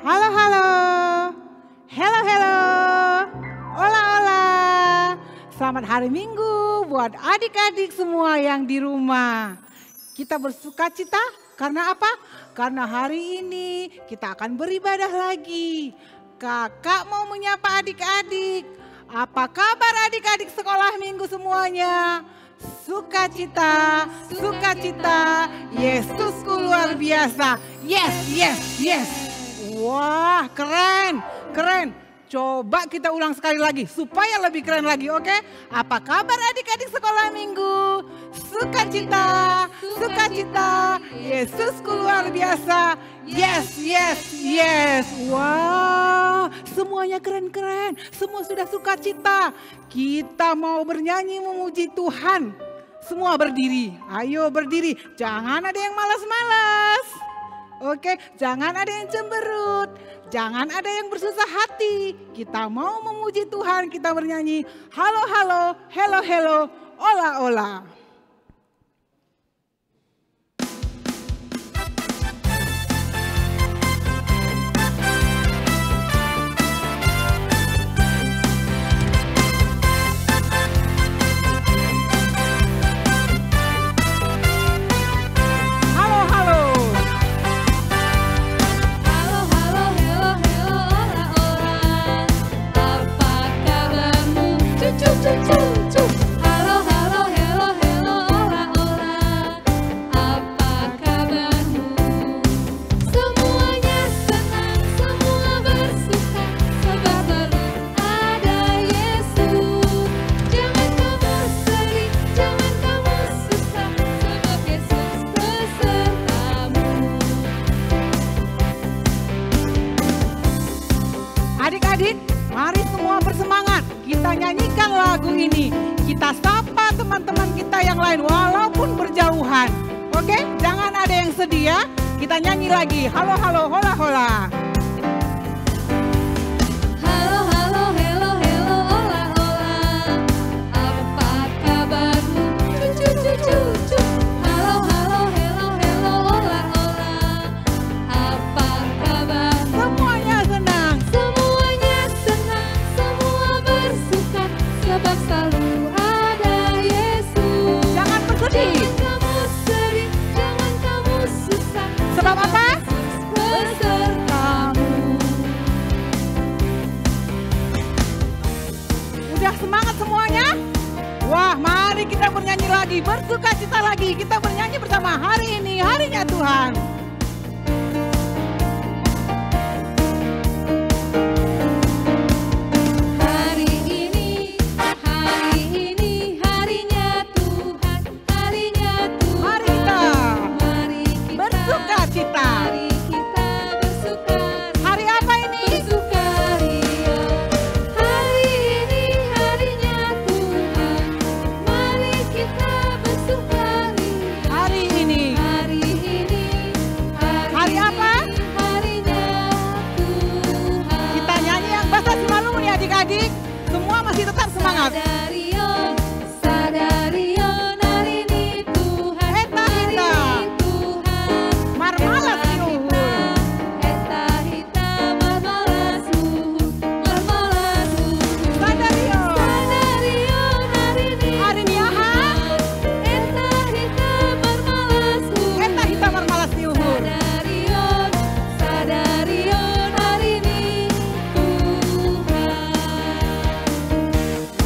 Halo, halo. Hello, hello. Hola, hola. Selamat hari Minggu buat adik-adik semua yang di rumah. Kita bersukacita karena apa? Karena hari ini kita akan beribadah lagi. Kakak mau menyapa adik-adik. Apa kabar adik-adik sekolah minggu semuanya? Sukacita, sukacita, Yesusku luar biasa. Yes, yes, yes. Wah, keren, keren. Coba kita ulang sekali lagi supaya lebih keren lagi, oke? Apa kabar adik-adik sekolah minggu? Sukacita, sukacita, Yesusku luar biasa. Yes, yes, yes. Wah, semuanya keren-keren. Semua sudah sukacita. Kita mau bernyanyi memuji Tuhan. Semua berdiri. Ayo berdiri. Jangan ada yang malas-malas. Oke, jangan ada yang cemberut. Jangan ada yang bersusah hati. Kita mau memuji Tuhan. Kita bernyanyi. Halo, halo, hello, hello, ola, ola. Adik-adik, mari semua bersemangat. Kita nyanyikan lagu ini. Kita sapa teman-teman kita yang lain walaupun berjauhan. Oke, jangan ada yang sedih ya. Kita nyanyi lagi. Halo, halo, hola, hola. Halo, halo, hello, hello, hola, hola. Apa kabarmu? Cucu, cucu, cucu. Halo, halo, hello, hello, hola, hola. Apa kabarmu? Semuanya senang. Semuanya senang, semua bersuka, sebab selalu ada Yesus. Jangan bersedih. Jangan kamu sedih, jangan kamu susah. Sebab apa? Yesus besertamu. Udah semangat semuanya? Wah, mari kita bernyanyi lagi, bersukacita lagi. Kita bernyanyi bersama. Hari ini harinya Tuhan. Hari ini harinya Tuhan, harinya Tuhan. Mari kita Mari kita bersukacita. Mari kita bersukaria. Hari apa ini? Bersukaria. Hari ini harinya Tuhan. Mari kita bersukaria. Hari ini. Hari ini Hari apa? harinya Tuhan. Kita nyanyi yang bahasa Simalungun ya adik-adik. Semua masih tetap semangat. Sadarion, sadarion, hari ini Tuhan, Eta hari hita. ini Tuhan. Marmalas Eta yuhur. hita, eta hita, marmalas yuhur, marmalas yuhur. Sadarion. Sadarion, hari ini Hari ini Ahad. Eta hita, marmalas yuhur. Eta hita marmalas yuhur. Sadarion, sadarion, hari ini Tuhan.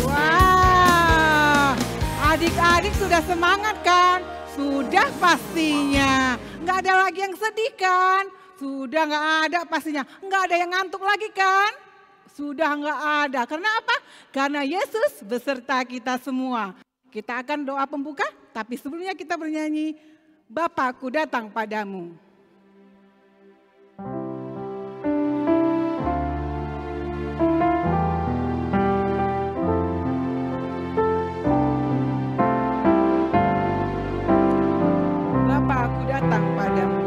Wah, adik-adik sudah semangat kan? Sudah pastinya. Nggak ada lagi yang sedih kan? Sudah nggak ada pastinya. Nggak ada yang ngantuk lagi kan? Sudah nggak ada. Karena apa? Karena Yesus beserta kita semua. Kita akan doa pembuka, tapi sebelumnya kita bernyanyi, Bapakku datang padamu. Bapakku datang padamu.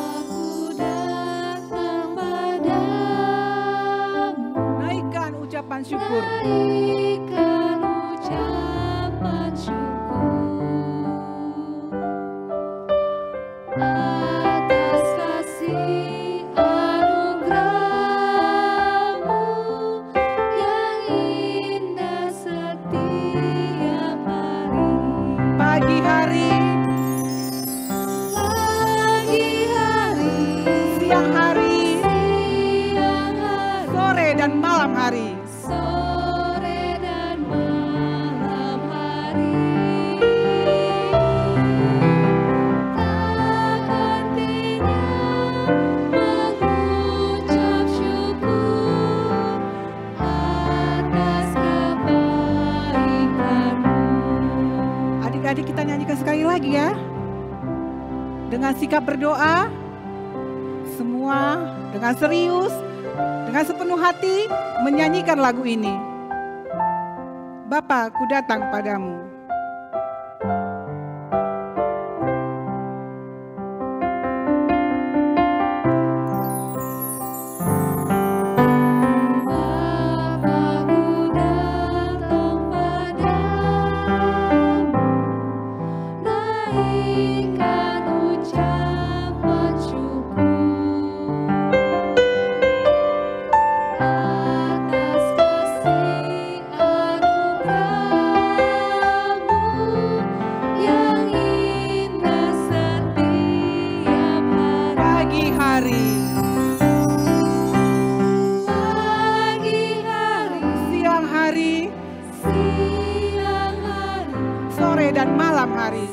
Aku datang padamu. Naikkan ucapan syukur. Naikkan ucapan Pagi hari, siang hari, sore dan malam hari. Adik-adik, kita nyanyikan sekali lagi ya. Dengan sikap berdoa, semua dengan serius, dengan sepenuh hati menyanyikan lagu ini. Bapa, ku datang padamu. Dan malam hari.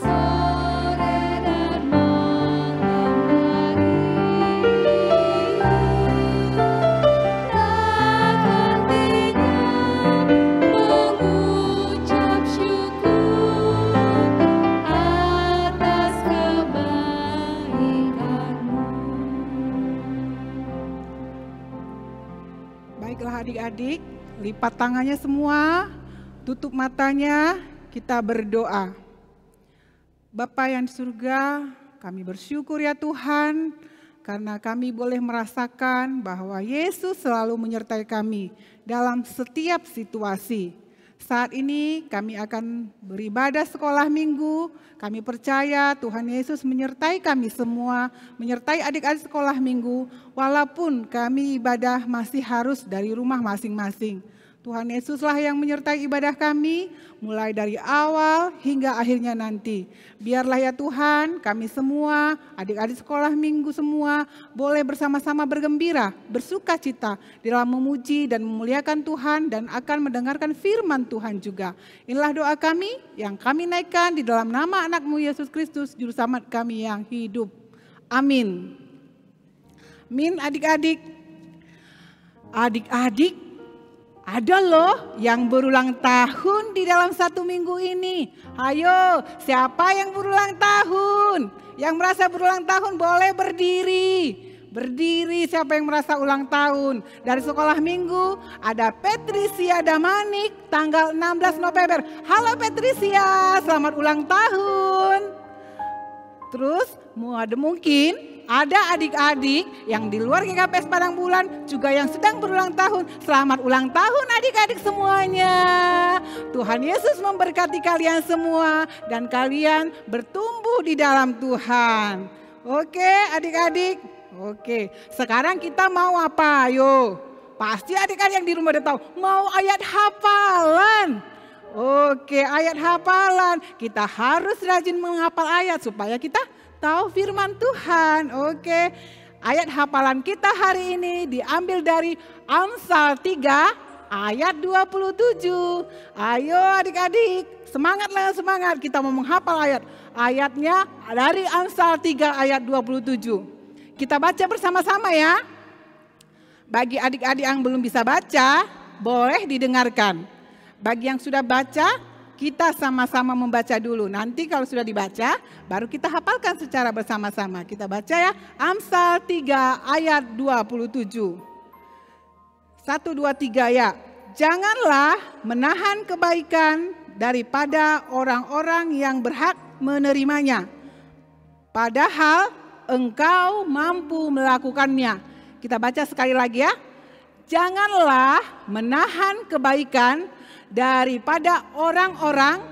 Mengucap syukur atas kebaikan-Mu. Baiklah adik-adik, lipat tangannya semua, tutup matanya. Kita berdoa. Bapa yang di surga, kami bersyukur ya Tuhan, karena kami boleh merasakan bahwa Yesus selalu menyertai kami dalam setiap situasi. Saat ini kami akan beribadah sekolah minggu. Kami percaya Tuhan Yesus menyertai kami semua, menyertai adik-adik sekolah minggu, walaupun kami ibadah masih harus dari rumah masing-masing. Tuhan Yesuslah yang menyertai ibadah kami, mulai dari awal hingga akhirnya nanti. Biarlah ya Tuhan, kami semua, adik-adik sekolah minggu semua, boleh bersama-sama bergembira, bersuka cita dalam memuji dan memuliakan Tuhan dan akan mendengarkan firman Tuhan juga. Inilah doa kami yang kami naikkan di dalam nama anak-Mu Yesus Kristus, Juru Selamat kami yang hidup. Amin. Amin adik-adik. Adik-adik, ada loh yang berulang tahun di dalam satu minggu ini. Ayo, siapa yang berulang tahun? Yang merasa berulang tahun boleh berdiri. Berdiri siapa yang merasa ulang tahun. Dari sekolah minggu ada Patricia Damanik tanggal 16 November. Halo Patricia, selamat ulang tahun. Terus mungkin ada adik-adik yang di luar GKPS Padang Bulan juga yang sedang berulang tahun. Selamat ulang tahun adik-adik semuanya. Tuhan Yesus memberkati kalian semua dan kalian bertumbuh di dalam Tuhan. Oke adik-adik. Oke, sekarang kita mau apa? Ayo. Pasti adik-adik yang di rumah udah tahu. Mau ayat hafalan. Oke, ayat hafalan. Kita harus rajin menghafal ayat supaya kita tahu firman Tuhan. Oke, ayat hafalan kita hari ini diambil dari Amsal 3 ayat 27. Ayo adik-adik, semangatlah semangat, kita mau menghafal ayat. Ayatnya dari Amsal 3 ayat 27. Kita baca bersama-sama ya. Bagi adik-adik yang belum bisa baca, boleh didengarkan. Bagi yang sudah baca, kita sama-sama membaca dulu. Nanti kalau sudah dibaca, baru kita hafalkan secara bersama-sama. Kita baca ya, Amsal 3 ayat 27. 1, 2, 3 ya. Janganlah menahan kebaikan daripada orang-orang yang berhak menerimanya. Padahal engkau mampu melakukannya. Kita baca sekali lagi ya. Janganlah menahan kebaikan daripada orang-orang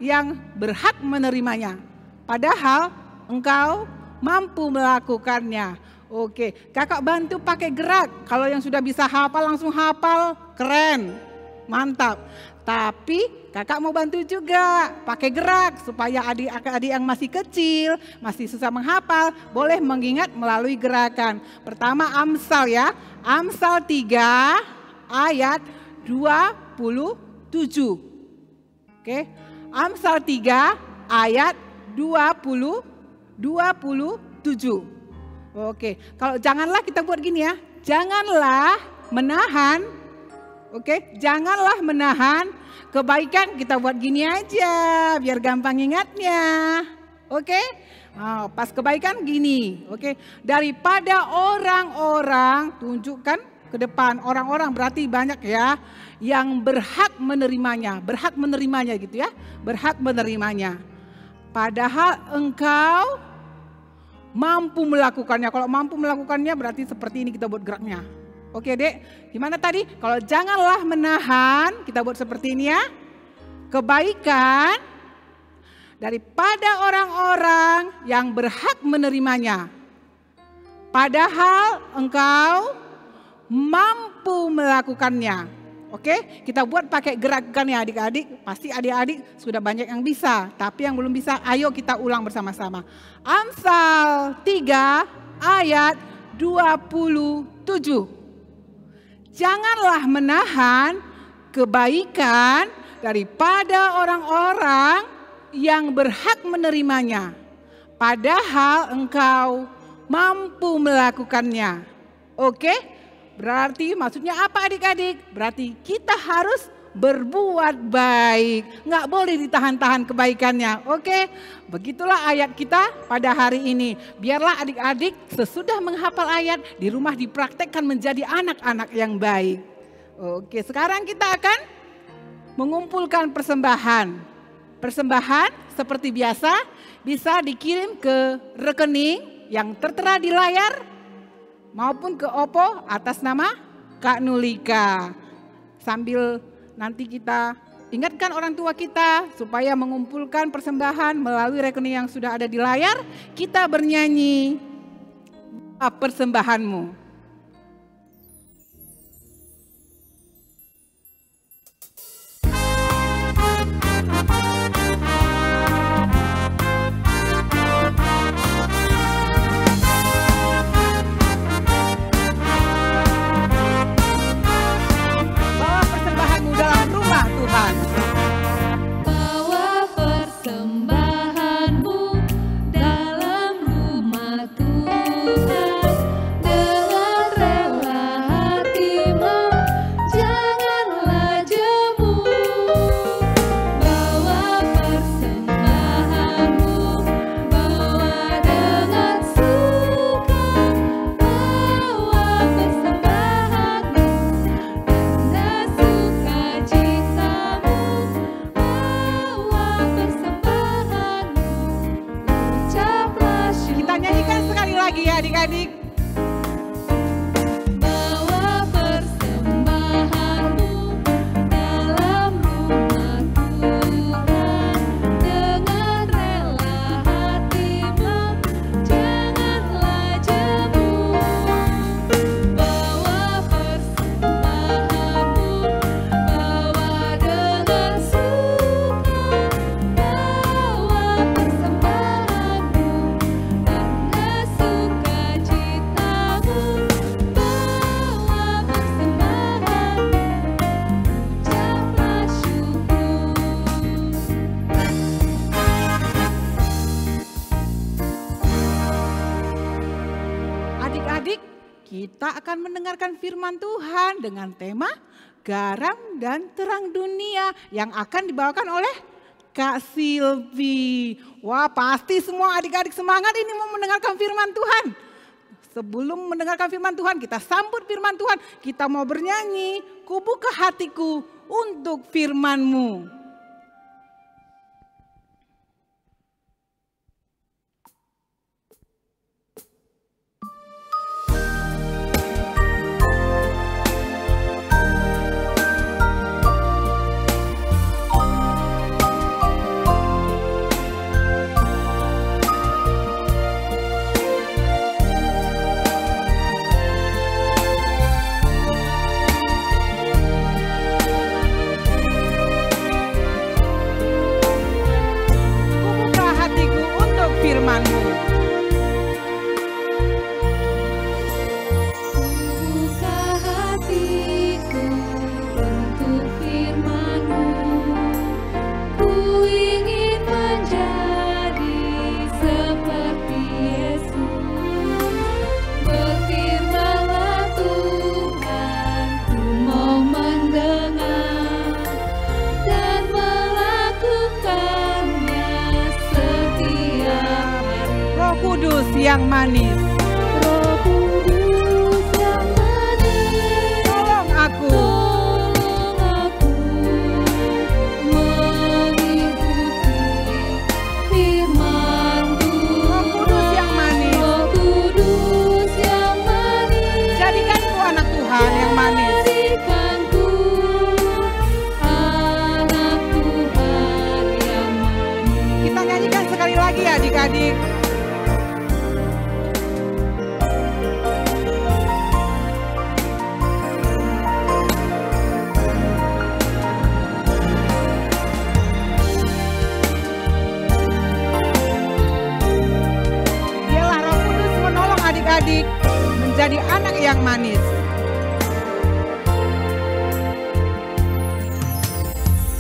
yang berhak menerimanya. Padahal engkau mampu melakukannya. Oke, kakak bantu pakai gerak. Kalau yang sudah bisa hafal langsung hafal, keren. Mantap. Tapi kakak mau bantu juga pakai gerak supaya adik-adik yang masih kecil, masih susah menghafal, boleh mengingat melalui gerakan. Pertama Amsal ya. Amsal 3 ayat 27. Oke. Amsal 3 ayat 27. Oke, kalau janganlah kita buat gini ya. Janganlah menahan. Oke, janganlah menahan kebaikan, kita buat gini aja biar gampang ingatnya. Oke, pas kebaikan gini. Oke, daripada orang-orang, tunjukkan ke depan, orang-orang berarti banyak ya yang berhak menerimanya gitu ya, berhak menerimanya. Padahal engkau mampu melakukannya. Kalau mampu melakukannya berarti seperti ini kita buat geraknya. Oke dek, gimana tadi? Kalau janganlah menahan, kita buat seperti ini ya. Kebaikan daripada orang-orang yang berhak menerimanya. Padahal engkau mampu melakukannya. Oke, kita buat pakai gerakan ya adik-adik. Pasti adik-adik sudah banyak yang bisa. Tapi yang belum bisa, ayo kita ulang bersama-sama. Amsal 3 ayat 27. Janganlah menahan kebaikan daripada orang-orang yang berhak menerimanya. Padahal engkau mampu melakukannya. Oke? Berarti maksudnya apa adik-adik? Berarti kita harus berbuat baik. Nggak boleh ditahan-tahan kebaikannya. Oke? Begitulah ayat kita pada hari ini. Biarlah adik-adik sesudah menghafal ayat di rumah dipraktekkan menjadi anak-anak yang baik. Oke, sekarang kita akan mengumpulkan persembahan. Persembahan seperti biasa bisa dikirim ke rekening yang tertera di layar maupun ke OPO atas nama Kak Nulika. Sambil nanti kita ingatkan orang tua kita supaya mengumpulkan persembahan melalui rekening yang sudah ada di layar. Kita bernyanyi persembahanmu. Bawa persembahanmu dalam rumah Tuhan. Bawa persembahanmu dalam rumah Tuhan, dengan rela hatimu, janganlah jemu. Bawa persembahanmu, bawa dengan suka, bawa persembahanmu, tanda sukacitamu, bawa persembahanmu, ucaplah syukur. Kita nyanyikan sekali lagi ya adik-adik. Bawa persembahanmu dalam rumah Tuhan, dengan rela hatimu, janganlah jemu. Bawa persembahanmu, bawa dengan suka, bawa persembahanmu, tanda sukacitamu, bawa persembahanmu, ucaplah syukur. Adik-adik, kita akan mendengarkan firman Tuhan dengan tema garam dan terang dunia yang akan dibawakan oleh Kak Silvi. Wah, pasti semua adik-adik semangat ini mau mendengarkan firman Tuhan. Sebelum mendengarkan firman Tuhan, kita sambut firman Tuhan. Kita mau bernyanyi, ku buka hatiku untuk firman-Mu. yang manis. Roh Kudus yang manis, Tolong aku tolong aku mengikuti firman Roh Tuhan. Kudus yang manis. Roh Kudus yang manis, Jadikanku anak Tuhan yang manis. jadikanku anak Tuhan yang manis. Kita nyanyikan sekali lagi ya adik-adik. Biarlah Roh Kudus menolong adik-adik menjadi anak yang manis.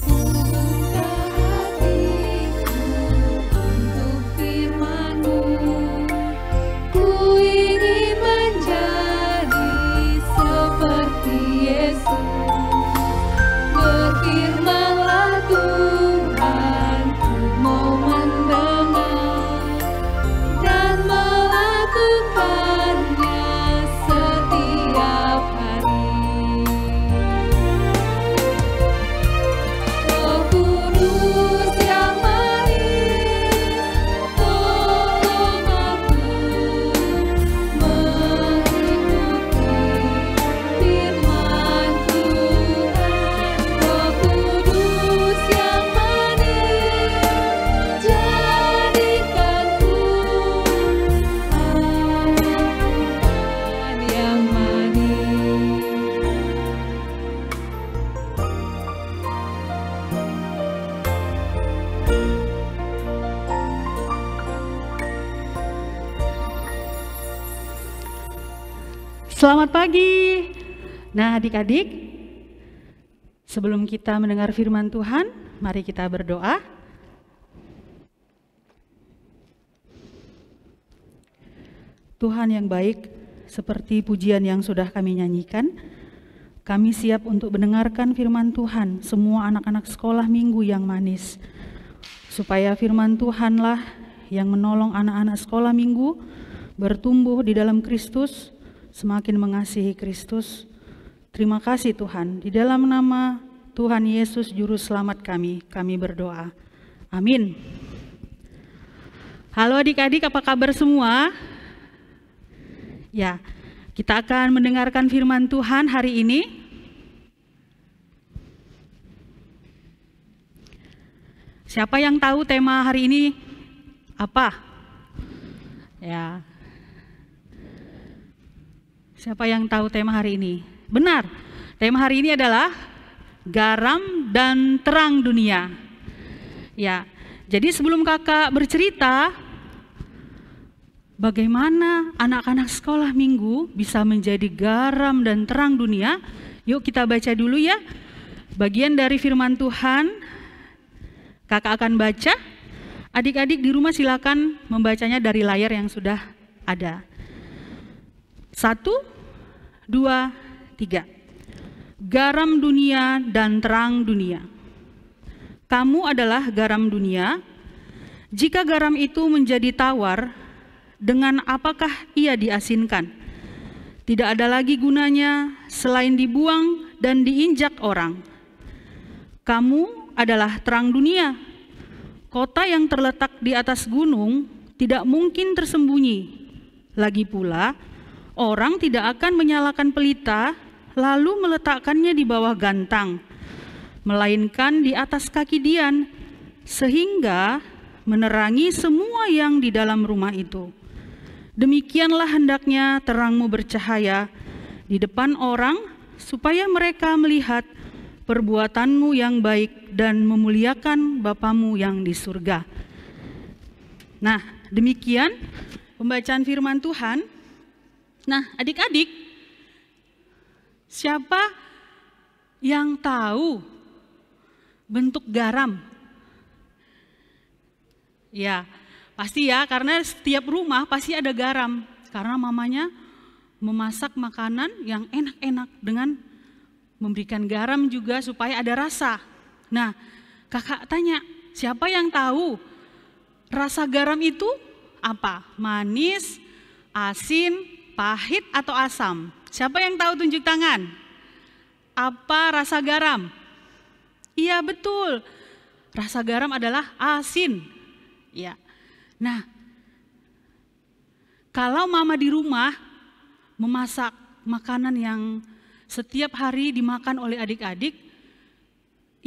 Buka hatiku untuk firman-Mu, ku ingin menjadi seperti Yesus. Berfirmanlah Tuhan, ku mau mendengar dan melakukannya setiap hari. Roh Kudus yang manis, tolong aku mengikuti firman Tuhan. Roh Kudus yang manis, jadikanku anak Tuhan yang manis. Selamat pagi. Nah, adik-adik, sebelum kita mendengar firman Tuhan, mari kita berdoa. Tuhan yang baik, seperti pujian yang sudah kami nyanyikan, kami siap untuk mendengarkan firman Tuhan, semua anak-anak sekolah minggu yang manis. Supaya firman Tuhanlah yang menolong anak-anak sekolah minggu bertumbuh di dalam Kristus, semakin mengasihi Kristus. Terima kasih Tuhan, di dalam nama Tuhan Yesus Juru Selamat kami berdoa. Amin. Halo adik-adik, apa kabar semua? Ya, kita akan mendengarkan firman Tuhan hari ini. Siapa yang tahu tema hari ini apa? Ya. Siapa yang tahu tema hari ini? Benar, tema hari ini adalah garam dan terang dunia. Ya, jadi sebelum kakak bercerita bagaimana anak-anak sekolah minggu bisa menjadi garam dan terang dunia, yuk kita baca dulu ya. Bagian dari firman Tuhan, kakak akan baca. Adik-adik di rumah silakan membacanya dari layar yang sudah ada. 1, 2, 3. Garam dunia dan terang dunia. Kamu adalah garam dunia. Jika garam itu menjadi tawar, dengan apakah ia diasinkan? Tidak ada lagi gunanya selain dibuang dan diinjak orang. Kamu adalah terang dunia. Kota yang terletak di atas gunung tidak mungkin tersembunyi. Lagi pula, orang tidak akan menyalakan pelita lalu meletakkannya di bawah gantang, melainkan di atas kaki dian, sehingga menerangi semua yang di dalam rumah itu. Demikianlah hendaknya terangmu bercahaya di depan orang, supaya mereka melihat perbuatanmu yang baik dan memuliakan Bapamu yang di surga. Nah, demikian pembacaan firman Tuhan. Nah, adik-adik, siapa yang tahu bentuk garam? Ya, pasti ya, karena setiap rumah pasti ada garam. Karena mamanya memasak makanan yang enak-enak dengan memberikan garam juga supaya ada rasa. Nah, kakak tanya, siapa yang tahu rasa garam itu apa? Manis, asin, pahit, atau asam? Siapa yang tahu, tunjuk tangan? Apa rasa garam? Iya, betul. Rasa garam adalah asin. Ya. Nah, kalau mama di rumah memasak makanan yang setiap hari dimakan oleh adik-adik,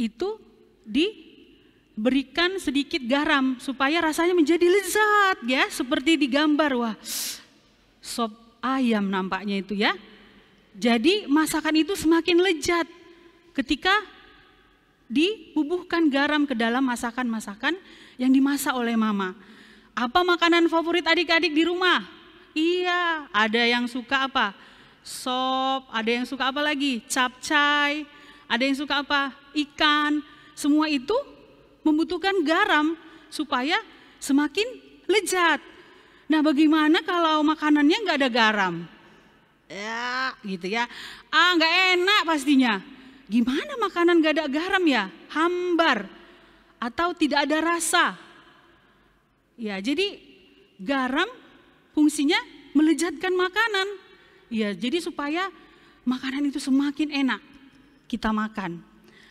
itu diberikan sedikit garam supaya rasanya menjadi lezat ya, seperti digambar. Wah, sop ayam nampaknya itu ya. Jadi masakan itu semakin lezat ketika dibubuhkan garam ke dalam masakan-masakan yang dimasak oleh mama. Apa makanan favorit adik-adik di rumah? Iya, ada yang suka apa? Sop, ada yang suka apa lagi? Capcay, ada yang suka apa? Ikan. Semua itu membutuhkan garam supaya semakin lezat. Nah, bagaimana kalau makanannya nggak ada garam? Ya, gitu ya. Nggak enak pastinya. Gimana makanan nggak ada garam ya? Hambar atau tidak ada rasa. Ya, jadi garam fungsinya melezatkan makanan. Ya, jadi supaya makanan itu semakin enak kita makan.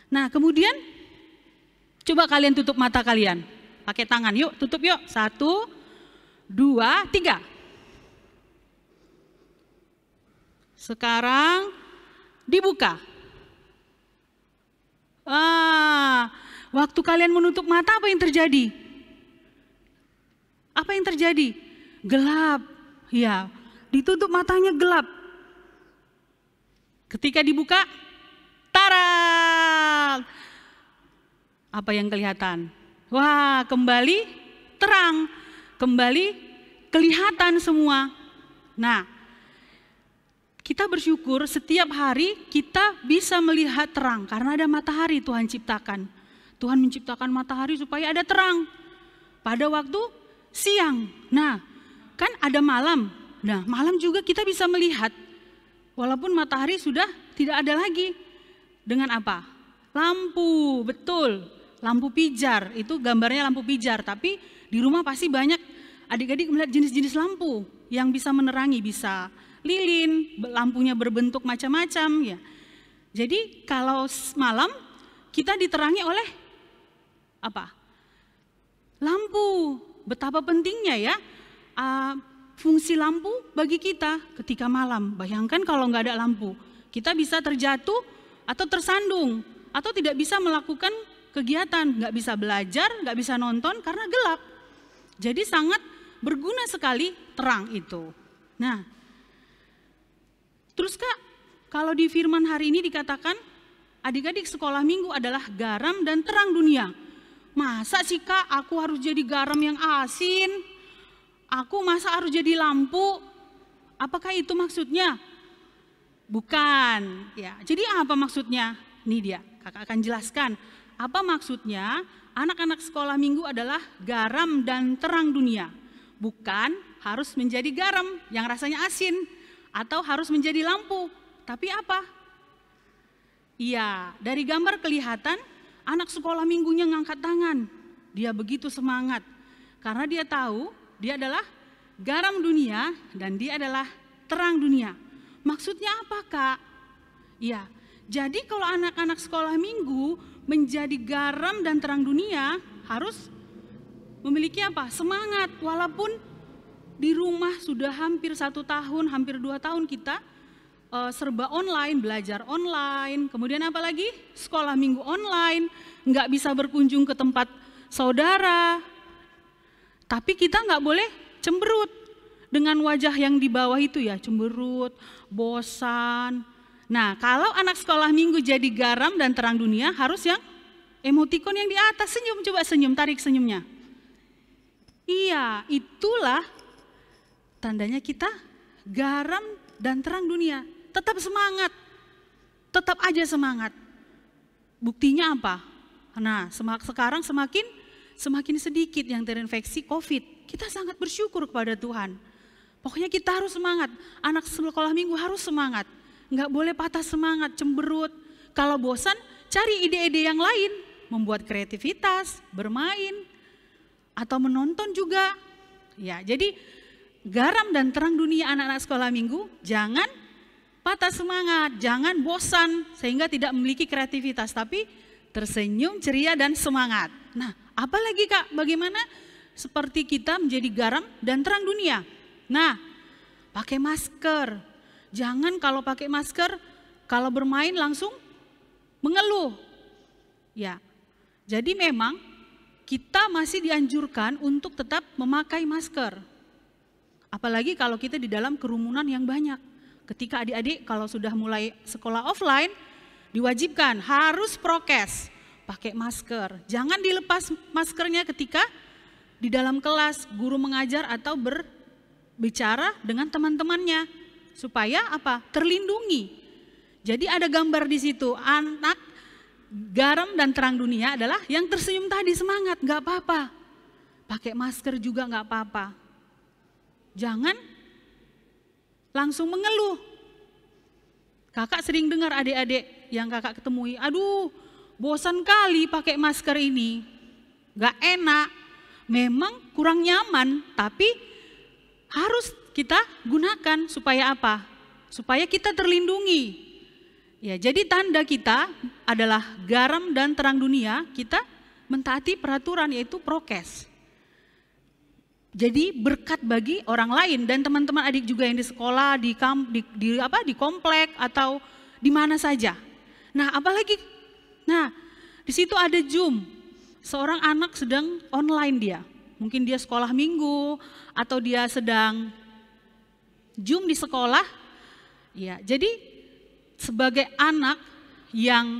Nah, kemudian coba kalian tutup mata kalian. Pakai tangan, yuk tutup yuk. 1, 2, 3. Sekarang dibuka. Waktu kalian menutup mata apa yang terjadi? Apa yang terjadi? Gelap. Ya, ditutup matanya gelap. Ketika dibuka, tarang. Apa yang kelihatan? Wah, kembali terang. Kembali kelihatan semua. Nah, kita bersyukur setiap hari kita bisa melihat terang karena ada matahari Tuhan ciptakan. Tuhan menciptakan matahari supaya ada terang pada waktu siang. Nah, kan ada malam. Nah, malam juga kita bisa melihat walaupun matahari sudah tidak ada lagi. Dengan apa? Lampu, betul. Lampu pijar, itu gambarnya lampu pijar. Tapi di rumah pasti banyak adik-adik melihat jenis-jenis lampu yang bisa menerangi, bisa lilin, lampunya berbentuk macam-macam ya. Jadi kalau malam kita diterangi oleh apa? Lampu. Betapa pentingnya ya fungsi lampu bagi kita ketika malam. Bayangkan kalau nggak ada lampu, kita bisa terjatuh atau tersandung atau tidak bisa melakukan kegiatan, nggak bisa belajar, nggak bisa nonton karena gelap. Jadi sangat berguna sekali terang itu. Nah, terus Kak, kalau di firman hari ini dikatakan adik-adik sekolah minggu adalah garam dan terang dunia. Masa sih Kak aku harus jadi garam yang asin? Aku masa harus jadi lampu? Apakah itu maksudnya? Bukan. Ya, jadi apa maksudnya? Nih dia, Kakak akan jelaskan. Apa maksudnya anak-anak sekolah minggu adalah garam dan terang dunia? Bukan harus menjadi garam yang rasanya asin atau harus menjadi lampu. Tapi apa? Iya, dari gambar kelihatan anak sekolah minggunya ngangkat tangan. Dia begitu semangat karena dia tahu dia adalah garam dunia dan dia adalah terang dunia. Maksudnya apa Kak? Ya, jadi kalau anak-anak sekolah minggu menjadi garam dan terang dunia harus memiliki apa? Semangat. Walaupun di rumah sudah hampir 1 tahun, hampir 2 tahun kita serba online, belajar online, kemudian apa lagi? Sekolah minggu online, nggak bisa berkunjung ke tempat saudara. Tapi kita nggak boleh cemberut dengan wajah yang di bawah itu ya, cemberut, bosan. Nah, kalau anak sekolah minggu jadi garam dan terang dunia harus yang emotikon yang di atas, senyum, coba senyum, tarik senyumnya. Iya, itulah tandanya kita garam dan terang dunia. Tetap semangat, tetap aja semangat. Buktinya apa? Nah, sekarang semakin sedikit yang terinfeksi COVID. Kita sangat bersyukur kepada Tuhan. Pokoknya kita harus semangat. Anak sekolah minggu harus semangat. Nggak boleh patah semangat, cemberut. Kalau bosan, cari ide-ide yang lain. Membuat kreativitas, bermain, atau menonton juga. Ya, jadi garam dan terang dunia anak-anak sekolah minggu, jangan patah semangat, jangan bosan sehingga tidak memiliki kreativitas, tapi tersenyum, ceria dan semangat. Nah, apalagi Kak, bagaimana seperti kita menjadi garam dan terang dunia? Nah, pakai masker. Jangan kalau pakai masker, kalau bermain langsung mengeluh. Ya, jadi memang kita masih dianjurkan untuk tetap memakai masker. Apalagi kalau kita di dalam kerumunan yang banyak. Ketika adik-adik kalau sudah mulai sekolah offline, diwajibkan harus prokes, pakai masker. Jangan dilepas maskernya ketika di dalam kelas guru mengajar atau berbicara dengan teman-temannya. Supaya apa? Terlindungi. Jadi ada gambar di situ, anak garam dan terang dunia adalah yang tersenyum tadi, semangat, gak apa-apa. Pakai masker juga gak apa-apa. Jangan langsung mengeluh. Kakak sering dengar adik-adik yang kakak ketemui, aduh bosan kali pakai masker ini, gak enak, memang kurang nyaman, tapi harus kita gunakan supaya apa? Supaya kita terlindungi. Ya, jadi tanda kita adalah garam dan terang dunia, kita mentaati peraturan yaitu prokes. Jadi berkat bagi orang lain dan teman-teman adik juga yang di sekolah, di komplek atau di mana saja. Nah, apalagi, di situ ada Zoom. Seorang anak sedang online dia, mungkin dia sekolah minggu atau dia sedang Zoom di sekolah. Ya, jadi sebagai anak yang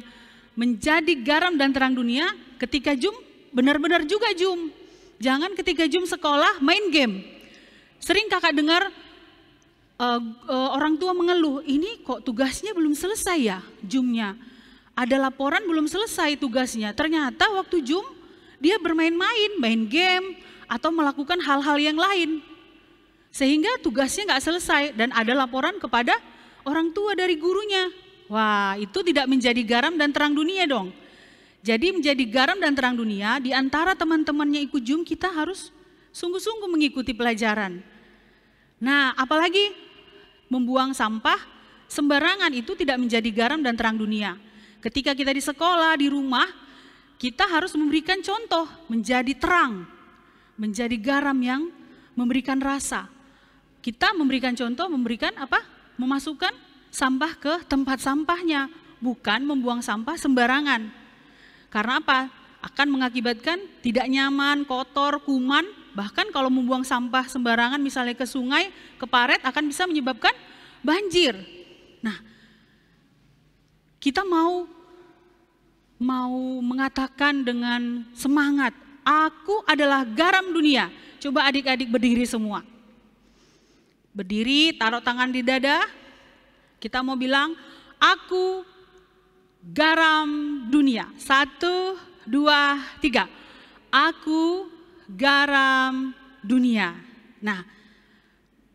menjadi garam dan terang dunia, ketika Zoom benar-benar juga Zoom. Jangan ketika Zoom sekolah main game. Sering kakak dengar orang tua mengeluh, ini kok tugasnya belum selesai ya Zoom-nya. Ada laporan belum selesai tugasnya. Ternyata waktu Zoom dia bermain-main, main game atau melakukan hal-hal yang lain. Sehingga tugasnya nggak selesai dan ada laporan kepada orang tua dari gurunya. Wah, itu tidak menjadi garam dan terang dunia dong. Jadi menjadi garam dan terang dunia, di antara teman-temannya ikut Zoom, kita harus sungguh-sungguh mengikuti pelajaran. Nah, apalagi membuang sampah sembarangan itu tidak menjadi garam dan terang dunia. Ketika kita di sekolah, di rumah, kita harus memberikan contoh, menjadi terang, menjadi garam yang memberikan rasa. Kita memberikan contoh, memberikan apa? Memasukkan sampah ke tempat sampahnya, bukan membuang sampah sembarangan. Karena apa? Akan mengakibatkan tidak nyaman, kotor, kuman, bahkan kalau membuang sampah sembarangan misalnya ke sungai, ke paret akan bisa menyebabkan banjir. Nah, kita mau mengatakan dengan semangat, aku adalah garam dunia. Coba adik-adik berdiri semua. Berdiri, taruh tangan di dada. Kita mau bilang, aku garam dunia. 1, 2, 3. Aku garam dunia. Nah,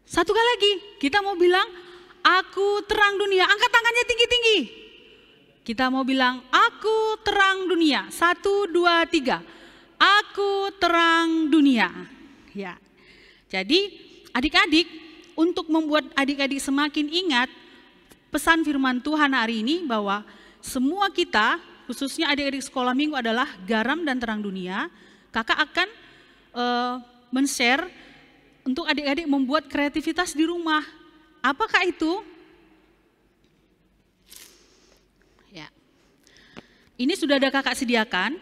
satu kali lagi kita mau bilang, aku terang dunia. Angkat tangannya tinggi-tinggi. Kita mau bilang, aku terang dunia. 1, 2, 3. Aku terang dunia. Ya. Jadi adik-adik, untuk membuat adik-adik semakin ingat pesan firman Tuhan hari ini bahwa semua kita, khususnya adik-adik sekolah minggu adalah garam dan terang dunia. Kakak akan men-share untuk adik-adik membuat kreativitas di rumah. Apakah itu? Ya. Ini sudah ada kakak sediakan.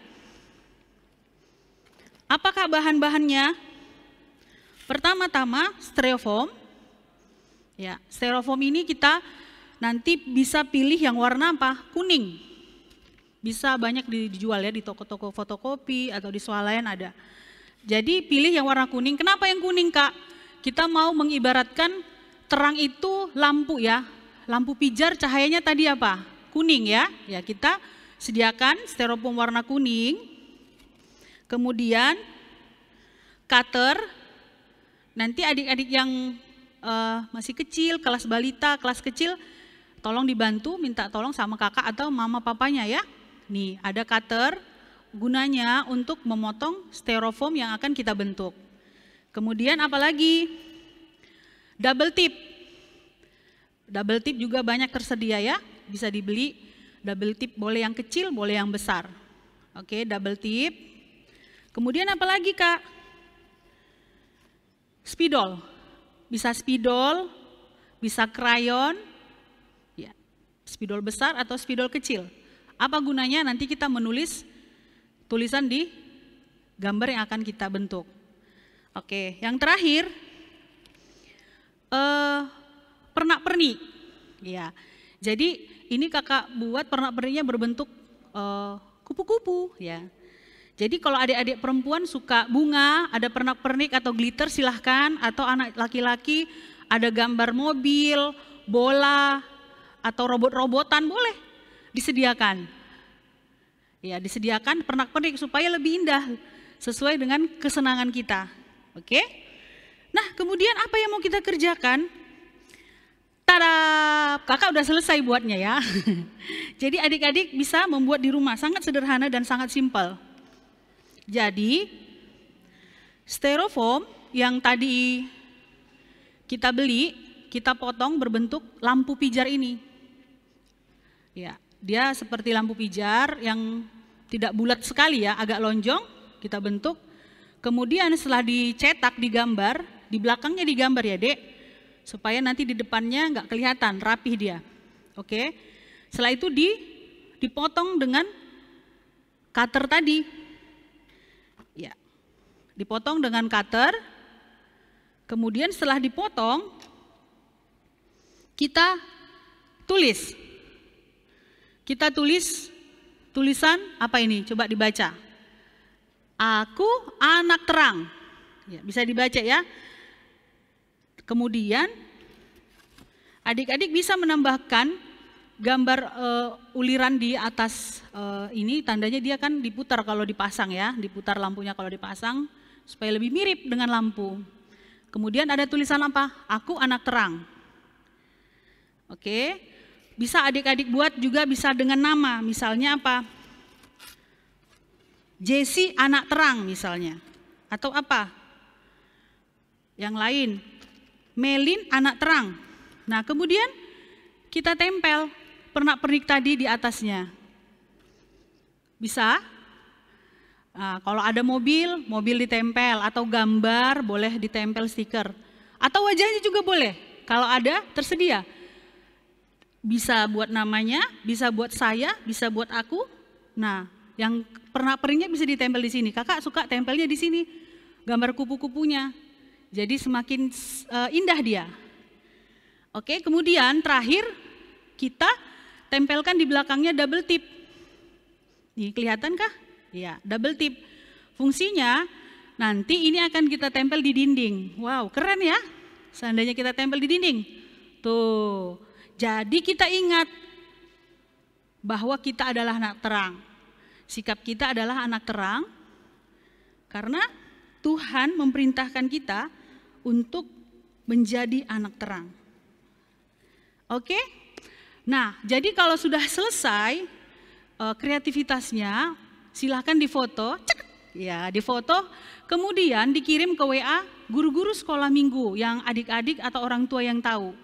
Apakah bahan-bahannya? Pertama-tama styrofoam. Ya, styrofoam ini kita nanti bisa pilih yang warna apa? Kuning. Bisa banyak dijual ya di toko-toko fotokopi atau di swalayan ada. Jadi pilih yang warna kuning. Kenapa yang kuning, Kak? Kita mau mengibaratkan terang itu lampu ya. Lampu pijar cahayanya tadi apa? Kuning ya. Ya, kita sediakan styrofoam warna kuning. Kemudian cutter. Nanti adik-adik yang masih kecil, kelas balita, kelas kecil, tolong dibantu, minta tolong sama kakak atau mama papanya ya. Nih, ada cutter, gunanya untuk memotong styrofoam yang akan kita bentuk. Kemudian apalagi? Double tip. Double tip juga banyak tersedia ya, bisa dibeli. Double tip boleh yang kecil, boleh yang besar. Oke, double tip. Kemudian apalagi Kak? Spidol. Bisa spidol, bisa krayon, ya, spidol besar atau spidol kecil. Apa gunanya? Nanti kita menulis tulisan di gambar yang akan kita bentuk. Oke, yang terakhir, pernak-pernik. Ya, jadi ini kakak buat pernak-perniknya berbentuk kupu-kupu. Ya, jadi kalau adik-adik perempuan suka bunga, ada pernak-pernik atau glitter silahkan. Atau anak laki-laki ada gambar mobil, bola, atau robot-robotan boleh disediakan. Ya, disediakan pernak-pernik supaya lebih indah sesuai dengan kesenangan kita. Oke? Nah, kemudian apa yang mau kita kerjakan? Tada! Kakak udah selesai buatnya ya. Jadi adik-adik bisa membuat di rumah, sangat sederhana dan sangat simpel. Jadi, styrofoam yang tadi kita beli, kita potong berbentuk lampu pijar ini. Ya, dia seperti lampu pijar yang tidak bulat sekali ya, agak lonjong, kita bentuk. Kemudian setelah dicetak, digambar, di belakangnya digambar ya Dek, supaya nanti di depannya nggak kelihatan, rapih dia. Oke, setelah itu dipotong dengan cutter tadi. Ya, dipotong dengan cutter. Kemudian setelah dipotong, kita tulis. Kita tulis tulisan apa ini? Coba dibaca. Aku anak terang. Ya, bisa dibaca ya. Kemudian adik-adik bisa menambahkan gambar uliran di atas ini, tandanya dia kan diputar kalau dipasang ya, diputar lampunya kalau dipasang supaya lebih mirip dengan lampu. Kemudian ada tulisan apa? Aku anak terang. Oke, bisa adik-adik buat juga bisa dengan nama, misalnya apa? Jessie anak terang misalnya, atau apa? Yang lain, Melin anak terang. Nah, kemudian kita tempel pernak-pernik tadi di atasnya. Bisa? Nah, kalau ada mobil, mobil ditempel, atau gambar boleh ditempel stiker. Atau wajahnya juga boleh, kalau ada tersedia. Bisa buat namanya, bisa buat saya, bisa buat aku. Nah, yang pernak-perniknya bisa ditempel di sini. Kakak suka tempelnya di sini, gambar kupu-kupunya. Jadi semakin indah dia. Oke, kemudian terakhir kita tempelkan di belakangnya double tip. Nih, kelihatankah? Ya, double tip. Fungsinya nanti ini akan kita tempel di dinding. Wow, keren ya. Seandainya kita tempel di dinding. Tuh. Jadi kita ingat bahwa kita adalah anak terang. Sikap kita adalah anak terang karena Tuhan memerintahkan kita untuk menjadi anak terang. Oke? Nah, jadi kalau sudah selesai kreativitasnya, silahkan difoto, ya difoto, kemudian dikirim ke WA guru-guru sekolah minggu yang adik-adik atau orang tua yang tahu.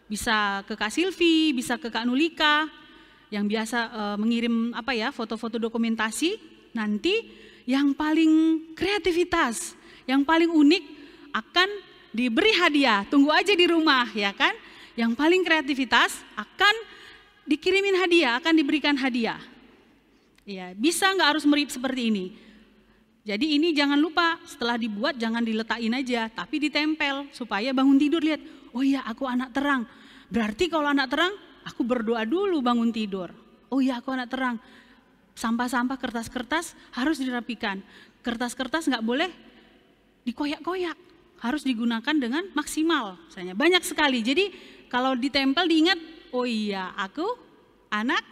Bisa ke Kak Silvi, bisa ke Kak Nulika, yang biasa mengirim apa ya, foto-foto dokumentasi. Nanti yang paling kreativitas, yang paling unik akan diberi hadiah. Tunggu aja di rumah ya kan. Yang paling kreativitas akan dikirimin hadiah, akan diberikan hadiah. Ya, bisa nggak harus mirip seperti ini. Jadi ini jangan lupa setelah dibuat jangan diletakin aja, tapi ditempel supaya bangun tidur lihat, oh iya aku anak terang. Berarti kalau anak terang, aku berdoa dulu bangun tidur. Oh iya aku anak terang. Sampah-sampah, kertas-kertas harus dirapikan. Kertas-kertas nggak boleh dikoyak-koyak, harus digunakan dengan maksimal. Misalnya banyak sekali. Jadi kalau ditempel diingat, oh iya aku anak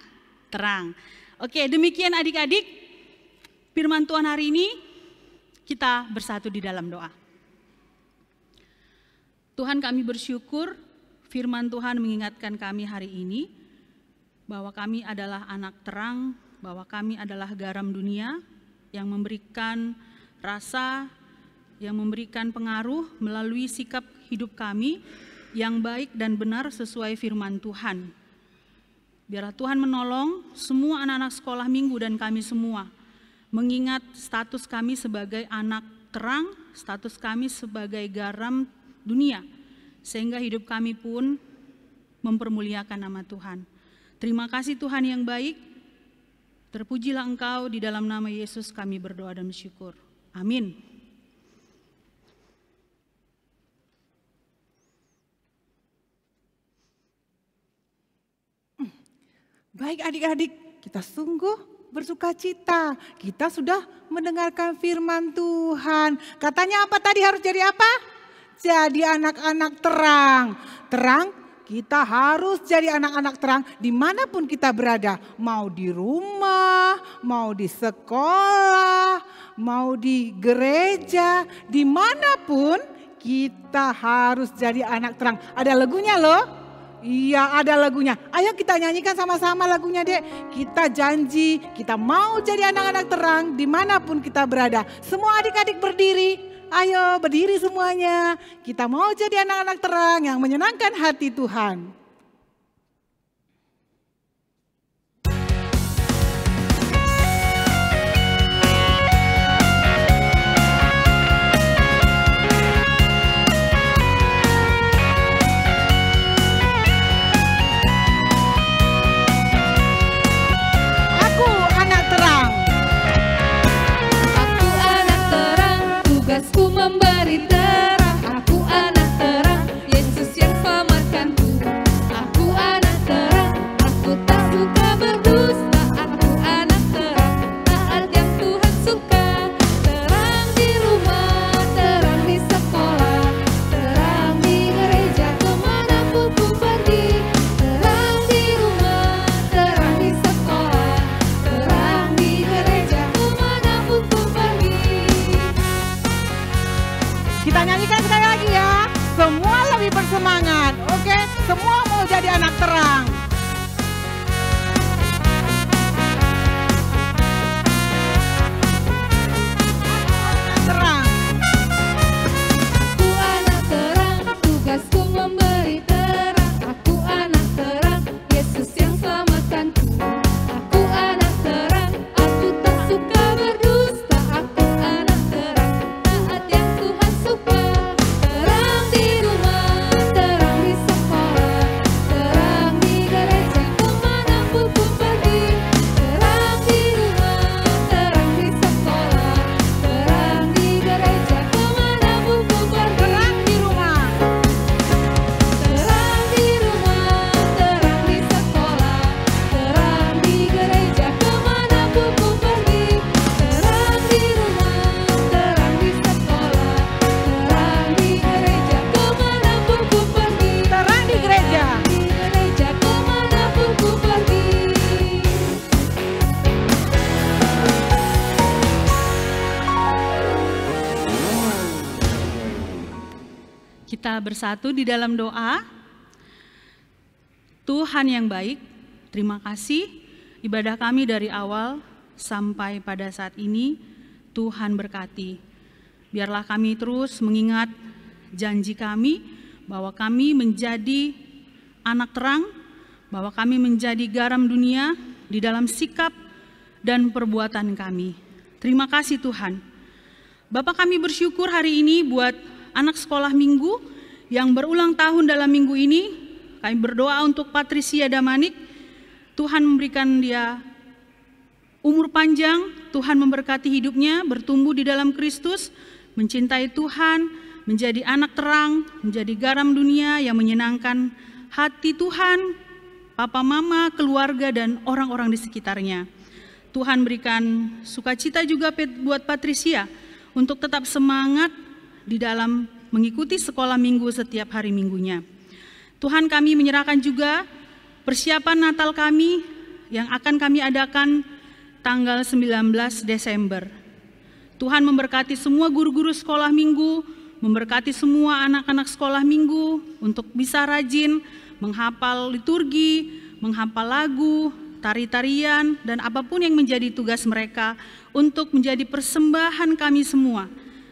terang. Oke, demikian adik-adik firman Tuhan hari ini, kita bersatu di dalam doa. Tuhan, kami bersyukur firman Tuhan mengingatkan kami hari ini bahwa kami adalah anak terang, bahwa kami adalah garam dunia yang memberikan rasa yang memberikan pengaruh melalui sikap hidup kami yang baik dan benar sesuai firman Tuhan. Biarlah Tuhan menolong semua anak-anak sekolah minggu dan kami semua, mengingat status kami sebagai anak terang, status kami sebagai garam dunia, sehingga hidup kami pun mempermuliakan nama Tuhan. Terima kasih Tuhan yang baik, terpujilah Engkau, di dalam nama Yesus kami berdoa dan bersyukur. Amin. Baik adik-adik, kita sungguh bersuka cita. Kita sudah mendengarkan firman Tuhan. Katanya apa tadi, harus jadi apa? Jadi anak-anak terang. Terang, kita harus jadi anak-anak terang dimanapun kita berada. Mau di rumah, mau di sekolah, mau di gereja, dimanapun kita harus jadi anak terang. Ada lagunya loh. Iya, ada lagunya. Ayo kita nyanyikan sama-sama lagunya, Dek. Kita janji, kita mau jadi anak-anak terang dimanapun kita berada. Semua adik-adik berdiri. Ayo berdiri semuanya. Kita mau jadi anak-anak terang yang menyenangkan hati Tuhan. Tugasku memberi terang, aku anak terang, Yesus yang selamatkanku. Aku anak terang, aku tak suka berdusta. Aku anak terang, taat yang Tuhan suka. Terang di rumah, terang di sekolah, terang di gereja kemanapun ku pergi. Terang di rumah, terang di sekolah, terang di gereja kemanapun ku pergi. Kita nyanyikan sekali lagi ya. Semua lebih bersemangat. Oke, semua mau jadi anak terang. Terang. Aku anak terang, tugasku memberi terang. Aku anak terang, Yesus yang selamatkanku. Aku anak terang, aku tak suka berdusta. Aku anak terang, taat yang Tuhan suka. Terang di rumah, terang di sekolah, terang di gereja kemanapun ku pergi. Terang di rumah, terang di sekolah, terang di gereja kemanapun ku pergi. Terang di rumah. Terang di rumah, terang di sekolah, terang di gereja kemanapun ku pergi. Terang di rumah, terang di sekolah, terang di gereja kemanapun ku pergi. Terang di gereja. Di gereja kemanapun ku pergi. Kita bersatu di dalam doa. Tuhan yang baik, terima kasih ibadah kami dari awal sampai pada saat ini. Tuhan berkati. Biarlah kami terus mengingat janji kami bahwa kami menjadi anak terang, bahwa kami menjadi garam dunia di dalam sikap dan perbuatan kami. Terima kasih Tuhan. Bapak, kami bersyukur hari ini buat anak sekolah minggu yang berulang tahun dalam minggu ini. Kami berdoa untuk Patricia Damanik. Tuhan memberikan dia umur panjang, Tuhan memberkati hidupnya, bertumbuh di dalam Kristus, mencintai Tuhan, menjadi anak terang, menjadi garam dunia yang menyenangkan hati Tuhan, papa mama, keluarga, dan orang-orang di sekitarnya. Tuhan berikan sukacita juga buat Patricia untuk tetap semangat di dalam mengikuti sekolah minggu setiap hari minggunya. Tuhan, kami menyerahkan juga persiapan Natal kami yang akan kami adakan tanggal 19 Desember. Tuhan memberkati semua guru-guru sekolah minggu, memberkati semua anak-anak sekolah minggu untuk bisa rajin menghafal liturgi, menghafal lagu, tari-tarian, dan apapun yang menjadi tugas mereka untuk menjadi persembahan kami semua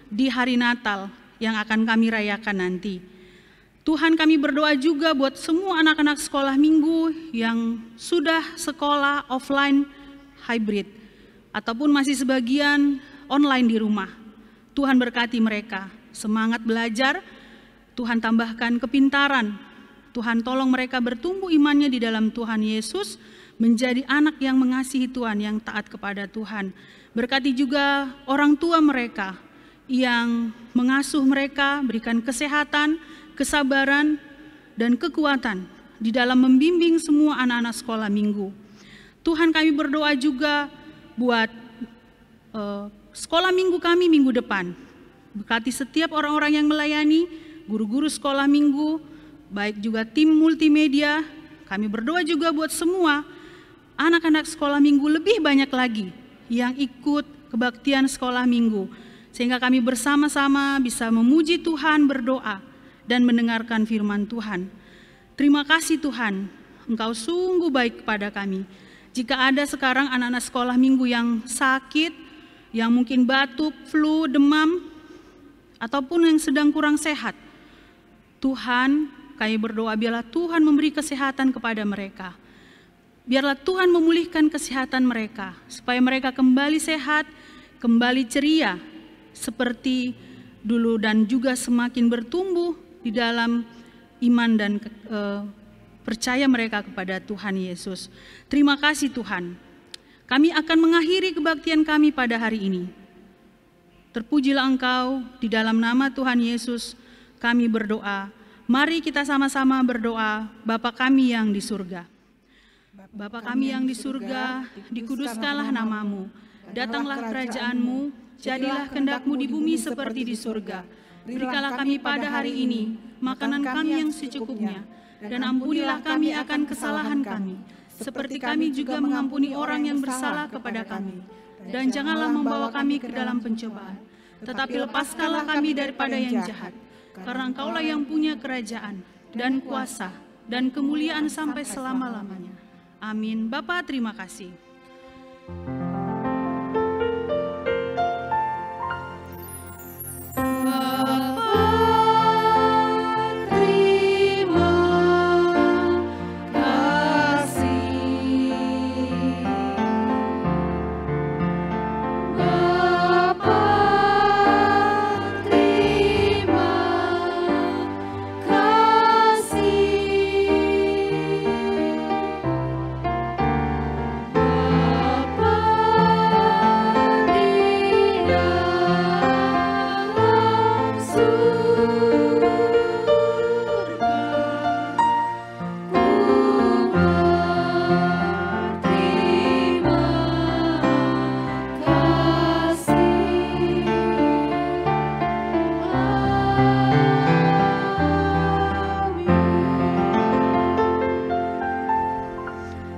di hari Natal yang akan kami rayakan nanti. Tuhan, kami berdoa juga buat semua anak-anak sekolah minggu yang sudah sekolah offline hybrid ataupun masih sebagian online di rumah. Tuhan berkati mereka, semangat belajar, Tuhan tambahkan kepintaran, Tuhan tolong mereka bertumbuh imannya di dalam Tuhan Yesus, menjadi anak yang mengasihi Tuhan, yang taat kepada Tuhan. Berkati juga orang tua mereka yang mengasuh mereka, berikan kesehatan, kesabaran, dan kekuatan di dalam membimbing semua anak-anak sekolah minggu. Tuhan, kami berdoa juga buat sekolah minggu kami minggu depan. Berkati setiap orang-orang yang melayani, guru-guru sekolah minggu, baik juga tim multimedia. Kami berdoa juga buat semua anak-anak sekolah minggu lebih banyak lagi yang ikut kebaktian sekolah minggu, sehingga kami bersama-sama bisa memuji Tuhan, berdoa, dan mendengarkan firman Tuhan. Terima kasih Tuhan, Engkau sungguh baik kepada kami. Jika ada sekarang anak-anak sekolah minggu yang sakit, yang mungkin batuk, flu, demam, ataupun yang sedang kurang sehat, Tuhan, kami berdoa biarlah Tuhan memberi kesehatan kepada mereka. Biarlah Tuhan memulihkan kesehatan mereka, supaya mereka kembali sehat, kembali ceria, seperti dulu, dan juga semakin bertumbuh di dalam iman dan percaya mereka kepada Tuhan Yesus. Terima kasih Tuhan. Kami akan mengakhiri kebaktian kami pada hari ini. Terpujilah Engkau, di dalam nama Tuhan Yesus kami berdoa. Mari kita sama-sama berdoa. Bapa kami yang di surga. Bapa kami yang di surga, dikuduskanlah namamu. Datanglah kerajaan-Mu, jadilah kehendak-Mu di bumi seperti di surga. Berikanlah kami pada hari ini makanan kami yang secukupnya, dan ampunilah kami akan kesalahan kami, seperti kami juga mengampuni orang yang bersalah kepada kami. Dan janganlah membawa kami ke dalam pencobaan, tetapi lepaskanlah kami daripada yang jahat. Karena Engkaulah yang punya kerajaan, dan kuasa, dan kemuliaan sampai selama-lamanya. Amin. Bapa, terima kasih.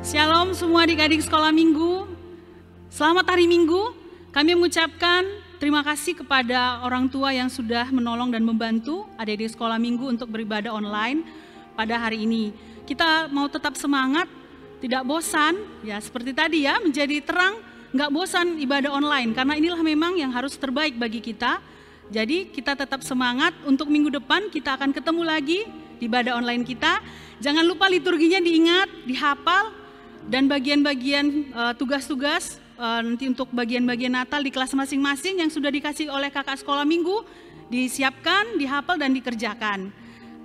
Shalom semua adik-adik sekolah minggu. Selamat hari Minggu. Kami mengucapkan terima kasih kepada orang tua yang sudah menolong dan membantu adik-adik sekolah minggu untuk beribadah online pada hari ini. Kita mau tetap semangat, tidak bosan, ya seperti tadi ya, menjadi terang, nggak bosan ibadah online, karena inilah memang yang harus terbaik bagi kita. Jadi kita tetap semangat, untuk minggu depan kita akan ketemu lagi di ibadah online kita. Jangan lupa liturginya diingat, dihafal, dan bagian-bagian tugas-tugas nanti untuk bagian-bagian Natal di kelas masing-masing yang sudah dikasih oleh kakak sekolah minggu, disiapkan, dihafal, dan dikerjakan.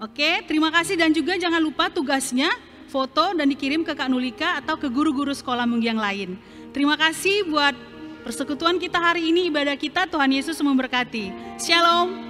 Oke, terima kasih, dan juga jangan lupa tugasnya foto dan dikirim ke Kak Nulika atau ke guru-guru sekolah minggu yang lain. Terima kasih buat persekutuan kita hari ini, ibadah kita. Tuhan Yesus memberkati. Shalom.